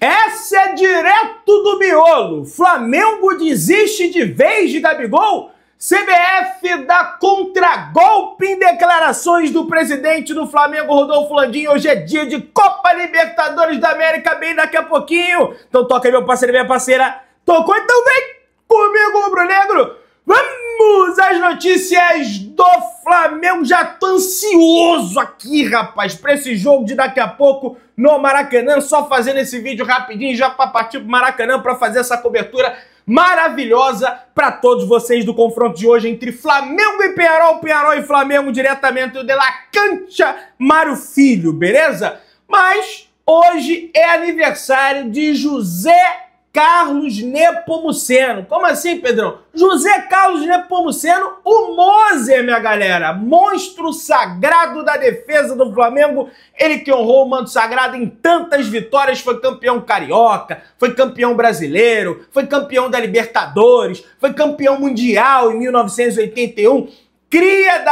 Essa é direto do miolo. Flamengo desiste de vez de Gabigol? CBF dá contragolpe em declarações do presidente do Flamengo, Rodolfo Landim. Hoje é dia de Copa Libertadores da América, bem daqui a pouquinho. Então toca aí, meu parceiro e minha parceira. Tocou, então vem comigo, rubro-negro. Vamos às notícias do Flamengo. Já tô ansioso aqui, rapaz, pra esse jogo de daqui a pouco no Maracanã. Só fazendo esse vídeo rapidinho já pra partir pro Maracanã pra fazer essa cobertura maravilhosa para todos vocês do confronto de hoje entre Flamengo e Peñarol, Peñarol e Flamengo, diretamente de La Cancha Mário Filho, beleza? Mas hoje é aniversário de José Carlos Nepomuceno. Como assim, Pedrão? José Carlos Nepomuceno, o Moser, minha galera. Monstro sagrado da defesa do Flamengo. Ele que honrou o manto sagrado em tantas vitórias. Foi campeão carioca, foi campeão brasileiro, foi campeão da Libertadores, foi campeão mundial em 1981. Cria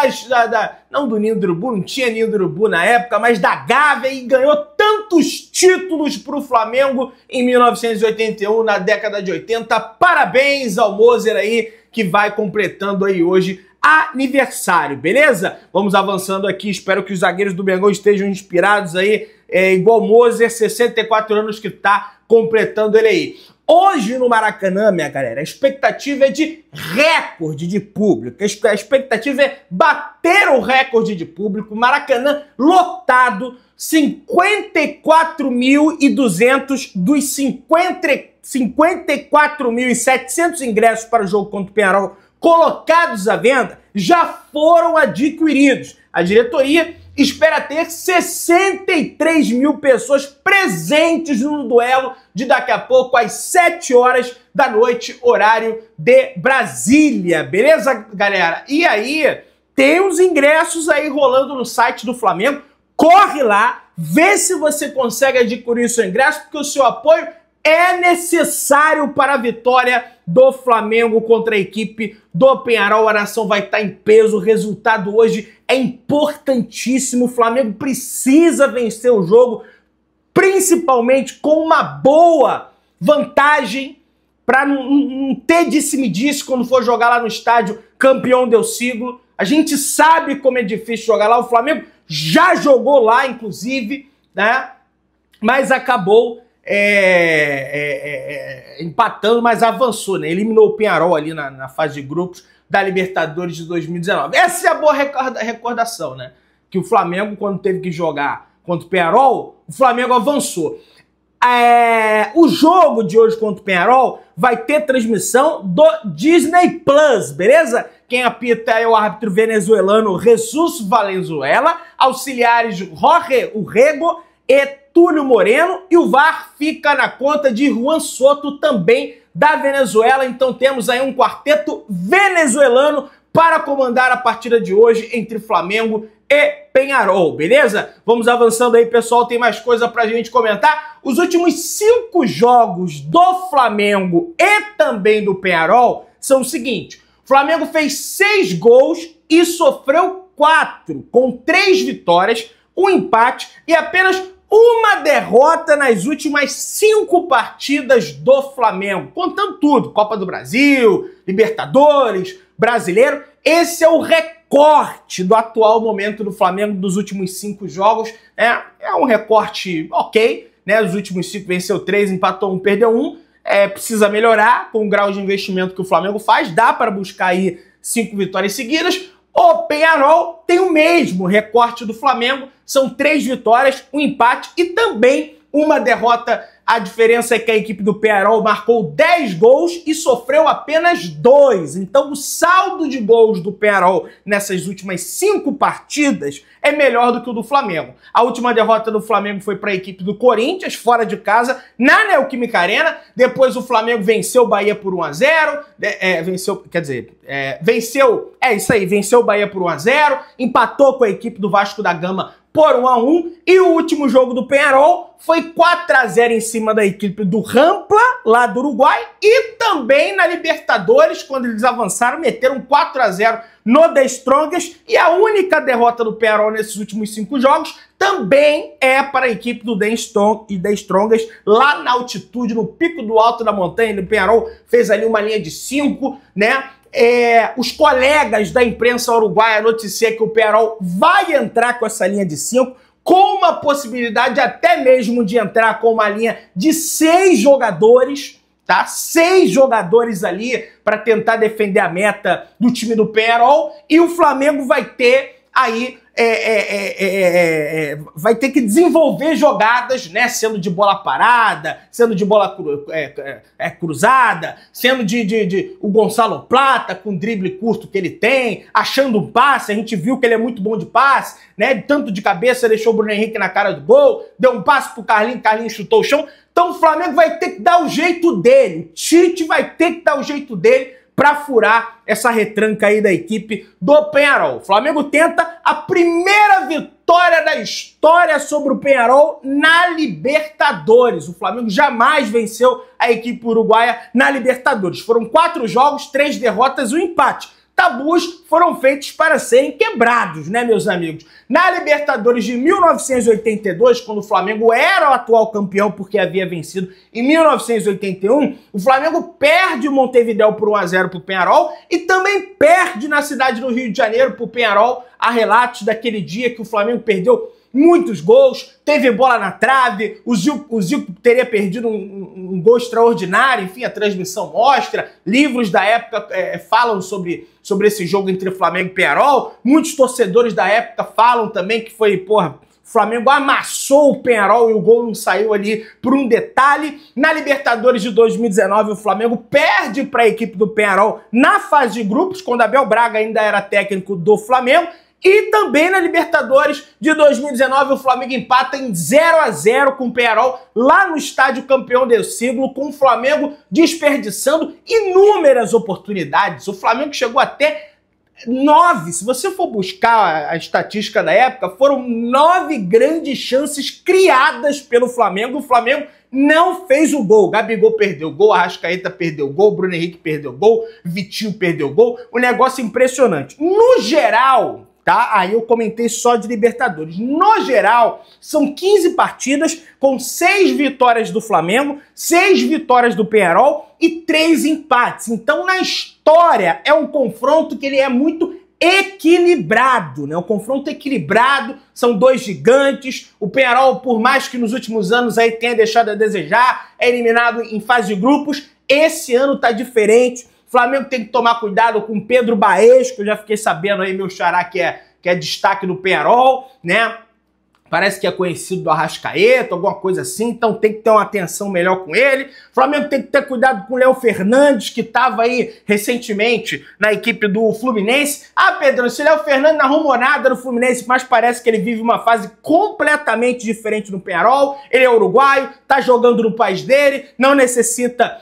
não do Ninho do Urubu, não tinha Ninho do Urubu na época, mas da Gávea, e ganhou tantos títulos para o Flamengo em 1981, na década de 80. Parabéns ao Moser aí, que vai completando aí hoje aniversário, beleza? Vamos avançando aqui, espero que os zagueiros do Mengão estejam inspirados aí, igual o Moser, 64 anos que tá completando ele aí. Hoje no Maracanã, minha galera, a expectativa é de recorde de público. A expectativa é bater o recorde de público. Maracanã lotado, 54.200 dos 54.700 ingressos para o jogo contra o Peñarol colocados à venda já foram adquiridos. A diretoria espera ter 63 mil pessoas presentes no duelo de daqui a pouco às 7 horas da noite, horário de Brasília. Beleza, galera? E aí, tem uns ingressos aí rolando no site do Flamengo. Corre lá, vê se você consegue adquirir o seu ingresso, porque o seu apoio é necessário para a vitória do Flamengo contra a equipe do Peñarol. A nação vai estar em peso, o resultado hoje é importantíssimo. O Flamengo precisa vencer o jogo, principalmente com uma boa vantagem, para não ter disse-me-disse quando for jogar lá no estádio campeão del siglo. A gente sabe como é difícil jogar lá, o Flamengo já jogou lá, inclusive, né? Mas acabou empatando, mas avançou, né? Eliminou o Peñarol ali na fase de grupos da Libertadores de 2019. Essa é a boa recordação, né? Que o Flamengo, quando teve que jogar contra o Peñarol, o Flamengo avançou. O jogo de hoje contra o Peñarol vai ter transmissão do Disney Plus, beleza? Quem apita é o árbitro venezuelano Jesus Valenzuela, auxiliares Jorge Urrego e Túlio Moreno, e o VAR fica na conta de Juan Soto, também da Venezuela. Então temos aí um quarteto venezuelano para comandar a partida de hoje entre Flamengo e Peñarol, beleza? Vamos avançando aí, pessoal, tem mais coisa pra gente comentar. Os últimos 5 jogos do Flamengo e também do Peñarol são o seguinte: o Flamengo fez 6 gols e sofreu 4, com 3 vitórias, um empate e apenas uma derrota nas últimas 5 partidas do Flamengo, contando tudo, Copa do Brasil, Libertadores, Brasileiro. Esse é o recorte do atual momento do Flamengo dos últimos 5 jogos. É um recorte ok, né? Os últimos 5 venceu 3, empatou 1, perdeu 1. Precisa melhorar com o grau de investimento que o Flamengo faz, dá para buscar aí 5 vitórias seguidas. O Peñarol tem o mesmo recorte do Flamengo, são 3 vitórias, um empate e também uma derrota. A diferença é que a equipe do Peñarol marcou 10 gols e sofreu apenas 2. Então o saldo de gols do Peñarol nessas últimas 5 partidas é melhor do que o do Flamengo. A última derrota do Flamengo foi para a equipe do Corinthians, fora de casa, na Neoquímica Arena. Depois o Flamengo venceu o Bahia por 1-0, venceu o Bahia por 1-0, empatou com a equipe do Vasco da Gama por 1-1, e o último jogo do Peñarol foi 4-0 em cima da equipe do Rampla, lá do Uruguai, e também também na Libertadores, quando eles avançaram, meteram 4-0 no The Strongest, e a única derrota do Peñarol nesses últimos 5 jogos também é para a equipe do The Strongest, lá na altitude, no pico do alto da montanha. O Peñarol fez ali uma linha de 5, né? Os colegas da imprensa uruguaia noticiam que o Peñarol vai entrar com essa linha de 5, com uma possibilidade até mesmo de entrar com uma linha de 6 jogadores, tá? 6 jogadores ali para tentar defender a meta do time do Peñarol, e o Flamengo vai ter aí vai ter que desenvolver jogadas, né? Sendo de bola parada, sendo de bola cruzada, sendo o Gonçalo Plata com o drible curto que ele tem, achando um passe. A gente viu que ele é muito bom de passe, né? Tanto de cabeça, deixou o Bruno Henrique na cara do gol, deu um passe pro Carlinhos, Carlinhos chutou o chão. Então o Flamengo vai ter que dar o jeito dele, o Tite vai ter que dar o jeito dele para furar essa retranca aí da equipe do Peñarol. O Flamengo tenta a primeira vitória da história sobre o Peñarol na Libertadores. O Flamengo jamais venceu a equipe uruguaia na Libertadores. Foram 4 jogos, 3 derrotas e um empate. Tabus foram feitos para serem quebrados, né, meus amigos? Na Libertadores de 1982, quando o Flamengo era o atual campeão porque havia vencido em 1981, o Flamengo perde o Montevidéu por 1-0 para o Peñarol e também perde na cidade do Rio de Janeiro para o Peñarol. Há relatos daquele dia que o Flamengo perdeu muitos gols, teve bola na trave, o Zico teria perdido um gol extraordinário, enfim, a transmissão mostra, livros da época falam sobre esse jogo entre Flamengo e Peñarol, muitos torcedores da época falam também que foi, porra, o Flamengo amassou o Peñarol e o gol não saiu ali por um detalhe. Na Libertadores de 2019, o Flamengo perde para a equipe do Peñarol na fase de grupos, quando Abel Braga ainda era técnico do Flamengo. E também na Libertadores de 2019, o Flamengo empata em 0-0 com o Peñarol lá no estádio campeão do siglo, com o Flamengo desperdiçando inúmeras oportunidades. O Flamengo chegou até 9, se você for buscar a estatística da época, foram 9 grandes chances criadas pelo Flamengo. O Flamengo não fez o gol. Gabigol perdeu o gol, Arrascaeta perdeu o gol, Bruno Henrique perdeu o gol, Vitinho perdeu o gol. Um negócio impressionante. No geral, tá? Aí eu comentei só de Libertadores. No geral, são 15 partidas com 6 vitórias do Flamengo, 6 vitórias do Peñarol e 3 empates. Então, na história, é um confronto que ele é muito equilibrado, né? Um confronto equilibrado, são 2 gigantes. O Peñarol, por mais que nos últimos anos aí tenha deixado a desejar, é eliminado em fase de grupos. Esse ano tá diferente. O Flamengo tem que tomar cuidado com Pedro Baez, que eu já fiquei sabendo aí, meu xará, que é destaque do Peñarol, né? Parece que é conhecido do Arrascaeta, alguma coisa assim, então tem que ter uma atenção melhor com ele. O Flamengo tem que ter cuidado com o Léo Fernandes, que estava aí recentemente na equipe do Fluminense. Ah, Pedro, esse Léo Fernandes não arrumou nada no Fluminense, mas parece que ele vive uma fase completamente diferente no Peñarol. Ele é uruguaio, tá jogando no país dele, não necessita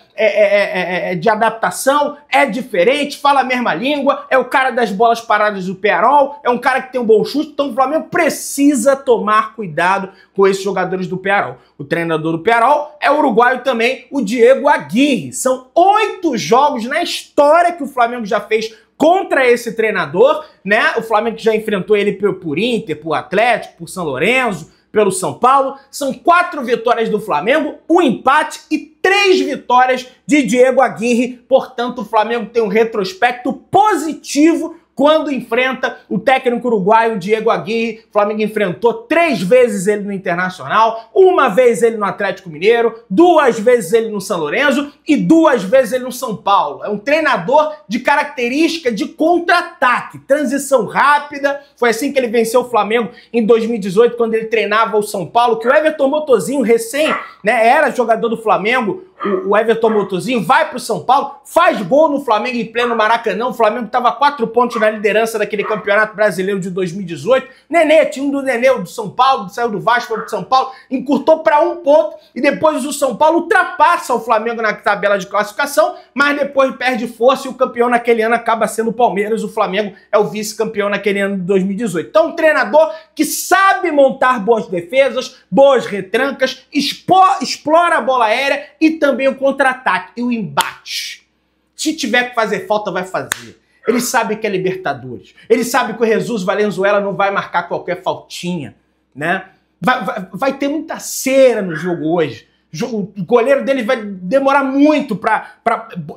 de adaptação, é diferente, fala a mesma língua, é o cara das bolas paradas do Peñarol, é um cara que tem um bom chute, então o Flamengo precisa tomar cuidado com esses jogadores do Peñarol. O treinador do Peñarol é uruguaio também, o Diego Aguirre. São 8 jogos na história que o Flamengo já fez contra esse treinador, né? O Flamengo já enfrentou ele por Inter, por Atlético, por São Lourenço, pelo São Paulo. São 4 vitórias do Flamengo, 1 empate e 3 vitórias de Diego Aguirre. Portanto, o Flamengo tem um retrospecto positivo quando enfrenta o técnico uruguaio Diego Aguirre. O Flamengo enfrentou 3 vezes ele no Internacional, 1 vez ele no Atlético Mineiro, 2 vezes ele no São Lourenço e 2 vezes ele no São Paulo. É um treinador de característica de contra-ataque, transição rápida. Foi assim que ele venceu o Flamengo em 2018, quando ele treinava o São Paulo, que o Everton Motozinho, era jogador do Flamengo. O Everton Motozinho vai para o São Paulo, faz gol no Flamengo em pleno Maracanã. O Flamengo estava 4 pontos na liderança daquele Campeonato Brasileiro de 2018. Nenê, time do Nenê, do São Paulo, saiu do Vasco para o São Paulo, encurtou para 1 ponto e depois o São Paulo ultrapassa o Flamengo na tabela de classificação, mas depois perde força e o campeão naquele ano acaba sendo o Palmeiras. O Flamengo é o vice-campeão naquele ano de 2018. Então, um treinador que sabe montar boas defesas, boas retrancas, explora a bola aérea e também o contra-ataque e o embate. Se tiver que fazer falta, vai fazer. Ele sabe que é Libertadores. Ele sabe que o Jesus Valenzuela não vai marcar qualquer faltinha, né? Vai ter muita cera no jogo hoje. O goleiro dele vai demorar muito para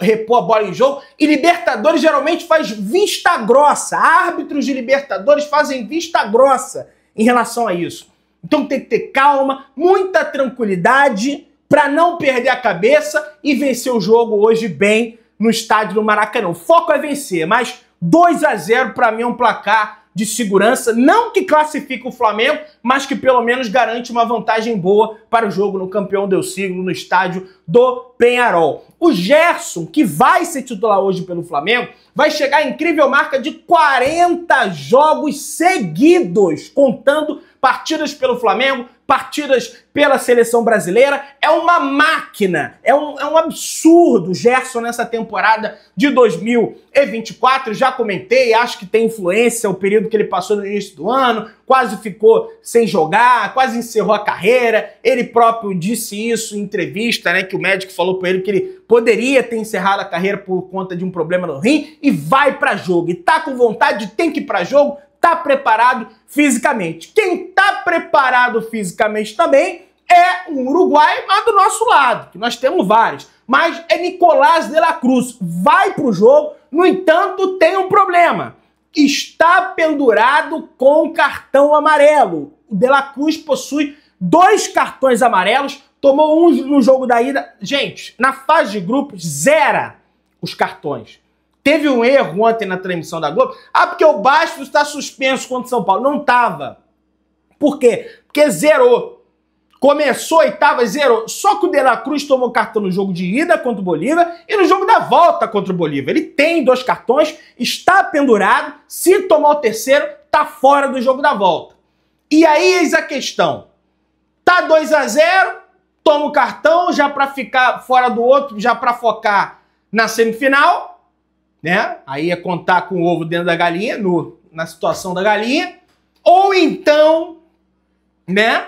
repor a bola em jogo. E Libertadores geralmente faz vista grossa. Árbitros de Libertadores fazem vista grossa em relação a isso. Então tem que ter calma, muita tranquilidade para não perder a cabeça e vencer o jogo hoje bem no estádio do Maracanã. O foco é vencer, mas 2-0 para mim é um placar de segurança, não que classifique o Flamengo, mas que pelo menos garante uma vantagem boa para o jogo no Campeão del Siglo, no estádio do Peñarol. O Gerson, que vai ser titular hoje pelo Flamengo, vai chegar à incrível marca de 40 jogos seguidos, contando partidas pelo Flamengo, partidas pela seleção brasileira. É uma máquina, é um absurdo o Gerson nessa temporada de 2024. Já comentei, acho que tem influência o período que ele passou no início do ano, quase ficou sem jogar, quase encerrou a carreira. Ele próprio disse isso em entrevista, né, que o médico falou para ele que ele poderia ter encerrado a carreira por conta de um problema no rim, e vai para jogo. E tá com vontade, tem que ir para jogo, tá preparado fisicamente. Quem tá preparado fisicamente também é um uruguaio, mas do nosso lado, que nós temos vários. Mas é Nicolás de la Cruz. Vai pro jogo, no entanto, tem um problema. Está pendurado com cartão amarelo. O de la Cruz possui 2 cartões amarelos, tomou um no jogo da ida. Gente, na fase de grupos, zera os cartões. Teve um erro ontem na transmissão da Globo. Ah, porque o Bastos está suspenso contra o São Paulo. Não estava. Por quê? Porque zerou. Começou e tava, zerou. Só que o De La Cruz tomou cartão no jogo de ida contra o Bolívar e no jogo da volta contra o Bolívar. Ele tem 2 cartões, está pendurado. Se tomar o terceiro, tá fora do jogo da volta. E aí, eis a questão. Tá 2-0, toma o cartão já para ficar fora do outro, já para focar na semifinal, né? Aí é contar com o ovo dentro da galinha, na situação da galinha. Ou então, né?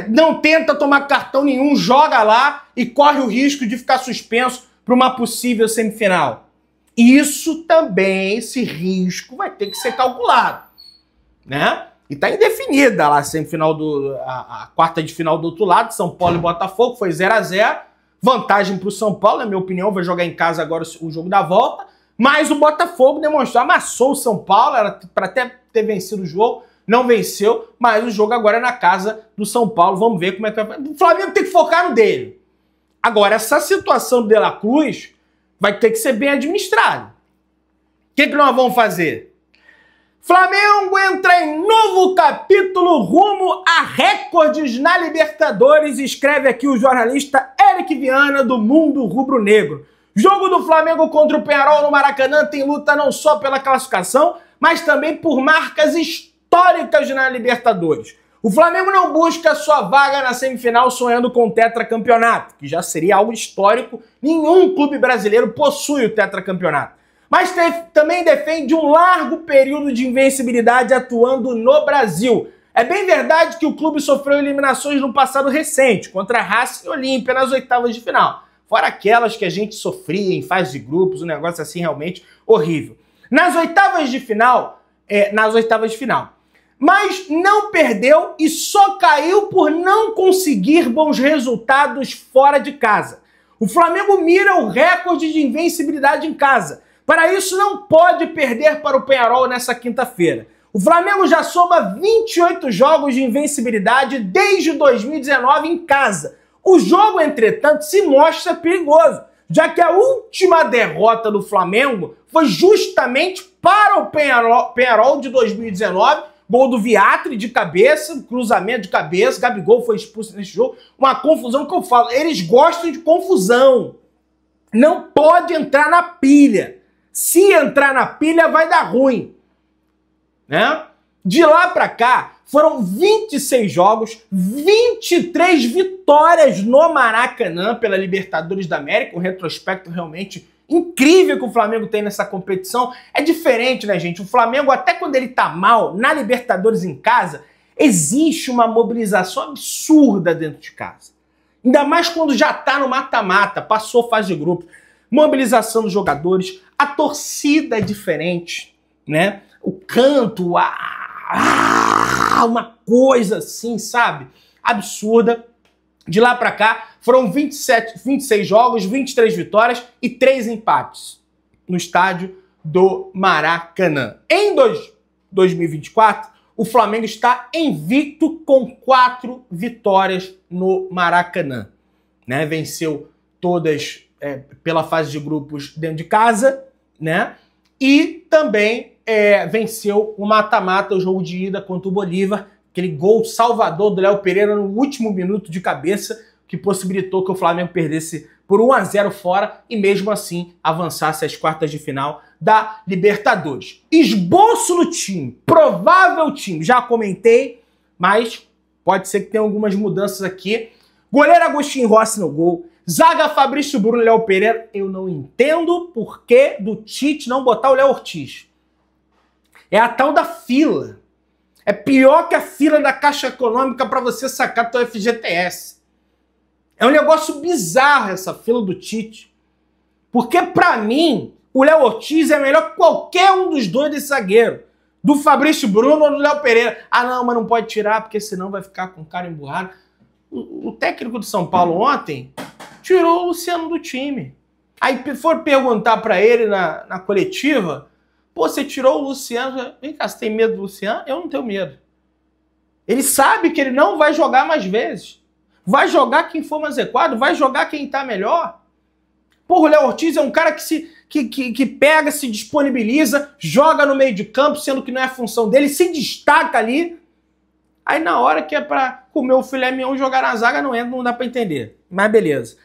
Não tenta tomar cartão nenhum, joga lá e corre o risco de ficar suspenso para uma possível semifinal. Isso também, esse risco vai ter que ser calculado, né? E tá indefinida lá a semifinal a quarta de final do outro lado, São Paulo e Botafogo, foi 0-0. Vantagem para o São Paulo, na minha opinião, vai jogar em casa agora o jogo da volta. Mas o Botafogo demonstrou, amassou o São Paulo, era para até ter vencido o jogo, não venceu, mas o jogo agora é na casa do São Paulo. Vamos ver como é que vai. O Flamengo tem que focar no dele. Agora, essa situação do De La Cruz vai ter que ser bem administrada. O que nós vamos fazer? Flamengo entra em novo capítulo rumo a recordes na Libertadores, escreve aqui o jornalista Eric Viana do Mundo Rubro-Negro. Jogo do Flamengo contra o Peñarol no Maracanã tem luta não só pela classificação, mas também por marcas históricas na Libertadores. O Flamengo não busca sua vaga na semifinal sonhando com o tetracampeonato, que já seria algo histórico. Nenhum clube brasileiro possui o tetracampeonato. Mas também defende um largo período de invencibilidade atuando no Brasil. É bem verdade que o clube sofreu eliminações no passado recente, contra a Racing e Olímpia nas oitavas de final. Fora aquelas que a gente sofria em fase de grupos, um negócio assim realmente horrível. Nas oitavas de final. Mas não perdeu e só caiu por não conseguir bons resultados fora de casa. O Flamengo mira o recorde de invencibilidade em casa. Para isso, não pode perder para o Peñarol nessa quinta-feira. O Flamengo já soma 28 jogos de invencibilidade desde 2019 em casa. O jogo, entretanto, se mostra perigoso, já que a última derrota do Flamengo foi justamente para o Peñarol de 2019, gol do Viatri de cabeça, cruzamento de cabeça, Gabigol foi expulso nesse jogo, uma confusão que eu falo, eles gostam de confusão, não pode entrar na pilha. Se entrar na pilha, vai dar ruim, né? De lá pra cá, foram 26 jogos, 23 vitórias no Maracanã pela Libertadores da América, um retrospecto realmente incrível que o Flamengo tem nessa competição. É diferente, né, gente? O Flamengo, até quando ele tá mal, na Libertadores em casa, existe uma mobilização absurda dentro de casa. Ainda mais quando já tá no mata-mata, passou fase de grupo. mobilização dos jogadores, a torcida é diferente, né? O canto, uma coisa assim, sabe? Absurda. De lá pra cá, foram 26 jogos, 23 vitórias e 3 empates no estádio do Maracanã. Em 2024, o Flamengo está invicto com 4 vitórias no Maracanã. Né? Venceu todas pela fase de grupos dentro de casa, né? E também venceu o mata-mata, o jogo de ida contra o Bolívar, aquele gol salvador do Léo Pereira no último minuto de cabeça, que possibilitou que o Flamengo perdesse por 1-0 fora e mesmo assim avançasse às quartas de final da Libertadores. Esboço no time, provável time, já comentei, mas pode ser que tenha algumas mudanças aqui. Goleiro Agostinho Rossi no gol, zaga Fabrício Bruno e Léo Pereira. Eu não entendo o porquê do Tite não botar o Léo Ortiz. É a tal da fila. É pior que a fila da Caixa Econômica para você sacar teu FGTS. É um negócio bizarro essa fila do Tite. Porque, para mim, o Léo Ortiz é melhor que qualquer um dos dois desse zagueiro. Do Fabrício Bruno ou do Léo Pereira. Ah, não, mas não pode tirar, porque senão vai ficar com o cara emburrado. O técnico do São Paulo ontem tirou o Luciano do time. Aí for perguntar para ele na coletiva... Pô, você tirou o Luciano. Vem cá, você tem medo do Luciano? Eu não tenho medo. Ele sabe que ele não vai jogar mais vezes. Vai jogar quem for mais adequado, vai jogar quem tá melhor. Porra, o Léo Ortiz é um cara que pega, se disponibiliza, joga no meio de campo, sendo que não é a função dele, se destaca ali. Aí na hora que é pra comer o filé mignon jogar na zaga, não entra, não dá pra entender. Mas beleza.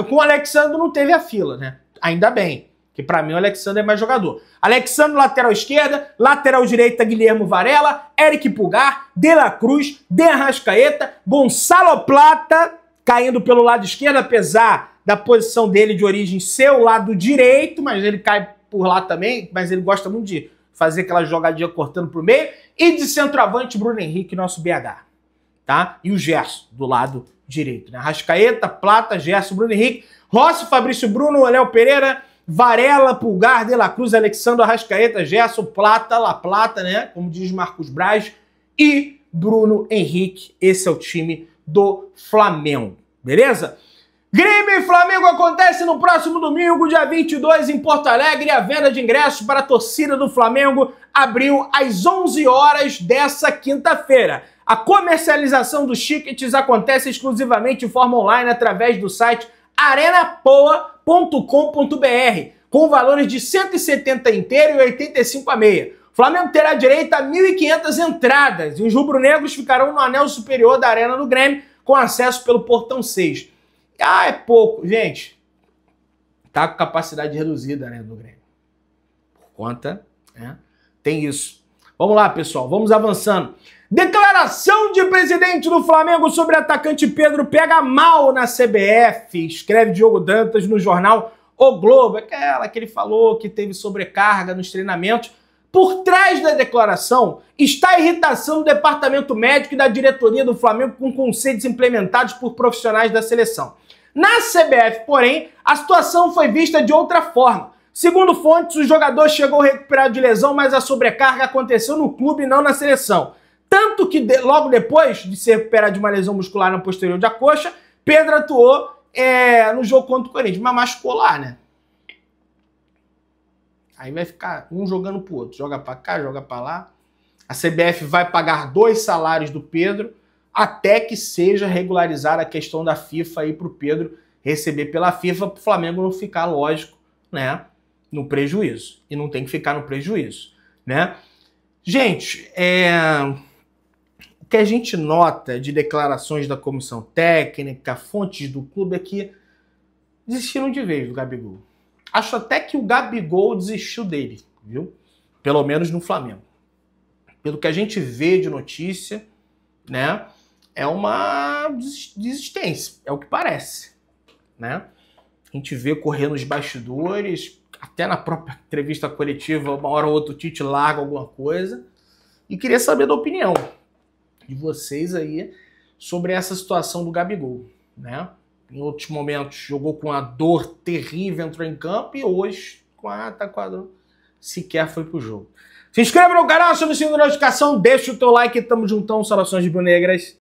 Com o Alexandro não teve a fila, né? Ainda bem. Que para mim o Alexandre é mais jogador. Alexandre, lateral esquerda, lateral direita, Guilherme Varela, Eric Pulgar, De La Cruz, De Arrascaeta, Gonçalo Plata, caindo pelo lado esquerdo, apesar da posição dele de origem ser o lado direito, mas ele cai por lá também, mas ele gosta muito de fazer aquela jogadinha cortando pro meio, e de centroavante, Bruno Henrique, nosso BH, tá? E o Gerson, do lado direito, né? Arrascaeta, Plata, Gerson, Bruno Henrique, Rossi, Fabrício Bruno, Léo Pereira, Varela, Pulgar, De La Cruz, Alexandre, Arrascaeta, Gerson, Plata, La Plata, né? Como diz Marcos Braz, e Bruno Henrique. Esse é o time do Flamengo, beleza? Grêmio e Flamengo acontece no próximo domingo, dia 22, em Porto Alegre. A venda de ingressos para a torcida do Flamengo abriu às 11 horas dessa quinta-feira. A comercialização dos tickets acontece exclusivamente de forma online através do site arenapoa.com.br, com valores de 170 inteiro e 85 a meia. O Flamengo terá direito a 1.500 entradas e os rubro-negros ficarão no anel superior da Arena do Grêmio, com acesso pelo Portão 6. Ah, é pouco. Gente, tá com capacidade reduzida, né, do Grêmio. Por conta, né, tem isso. Vamos lá, pessoal, vamos avançando. Declaração de presidente do Flamengo sobre atacante Pedro pega mal na CBF, escreve Diogo Dantas no jornal O Globo. Aquela que ele falou que teve sobrecarga nos treinamentos. Por trás da declaração está a irritação do departamento médico e da diretoria do Flamengo com conceitos implementados por profissionais da seleção. Na CBF, porém, a situação foi vista de outra forma. Segundo fontes, o jogador chegou recuperado de lesão, mas a sobrecarga aconteceu no clube e não na seleção. Tanto que logo depois de se recuperar de uma lesão muscular na posterior da coxa, Pedro atuou no jogo contra o Corinthians, mas machucou lá, né? Aí vai ficar um jogando pro outro, joga pra cá, joga pra lá. A CBF vai pagar 2 salários do Pedro até que seja regularizada a questão da FIFA aí pro Pedro receber pela FIFA, pro Flamengo não ficar, lógico, né, no prejuízo. E não tem que ficar no prejuízo, né? Gente, o que a gente nota de declarações da comissão técnica, fontes do clube é que desistiram de vez do Gabigol. Acho até que o Gabigol desistiu dele, viu? Pelo menos no Flamengo. Pelo que a gente vê de notícia, né? É uma desistência, é o que parece, né? A gente vê correr nos bastidores, até na própria entrevista coletiva, uma hora ou outra o Tite larga alguma coisa. E queria saber da opinião. de vocês aí sobre essa situação do Gabigol, né? em outros momentos jogou com a dor terrível, entrou em campo, e hoje, tá com a dor, sequer foi pro jogo. Se inscreva no canal, acione o sininho da notificação, deixa o teu like, tamo juntão, saudações rubro-negras.